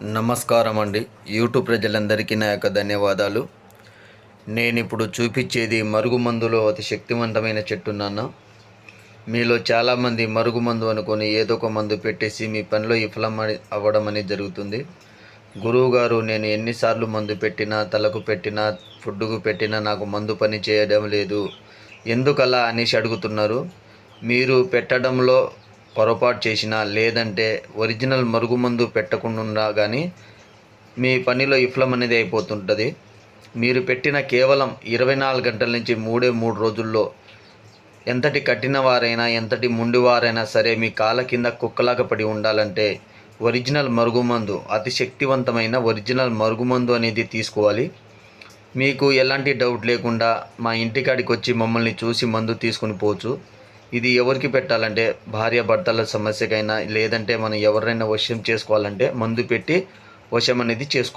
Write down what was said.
నమస్కారం అండి. యూట్యూబ్ ప్రజలందరికీ నా యొక్క ధన్యవాదాలు. నేను ఇప్పుడు చూపించేది మరుగుమందులో అతి శక్తివంతమైన చెట్టు నాన్న. మీలో చాలామంది మరుగుమందు అనుకొని ఏదో ఒక మందు పెట్టేసి మీ పనిలో విఫలం అవ్వడం అనేది జరుగుతుంది. గురువుగారు, నేను ఎన్నిసార్లు మందు పెట్టినా, తలకు పెట్టినా, ఫుడ్డుకు పెట్టినా నాకు మందు పని చేయడం లేదు, ఎందుకలా అనేసి అడుగుతున్నారు. మీరు పెట్టడంలో పొరపాటు చేసినా, లేదంటే ఒరిజినల్ మరుగుమందు పెట్టకుండా కానీ మీ పనిలో విఫలం అనేది అయిపోతుంటుంది. మీరు పెట్టిన కేవలం 24 గంటల నుంచి 3 రోజుల్లో ఎంతటి కఠిన వారైనా, ఎంతటి మొండివారైనా సరే మీ కాళ్ళ కింద కుక్కలాగా పడి ఉండాలంటే ఒరిజినల్ మరుగుమందు, అతి శక్తివంతమైన ఒరిజినల్ మరుగుమందు అనేది తీసుకోవాలి. మీకు ఎలాంటి డౌట్ లేకుండా మా ఇంటికాడికి వచ్చి మమ్మల్ని చూసి మందు తీసుకుని పోవచ్చు. ఇది ఎవరికి పెట్టాలంటే భార్యాభర్తల సమస్యకైనా, లేదంటే మనం ఎవరైనా వశం చేసుకోవాలంటే మందు పెట్టి వశం అనేది చేసుకోవాలి.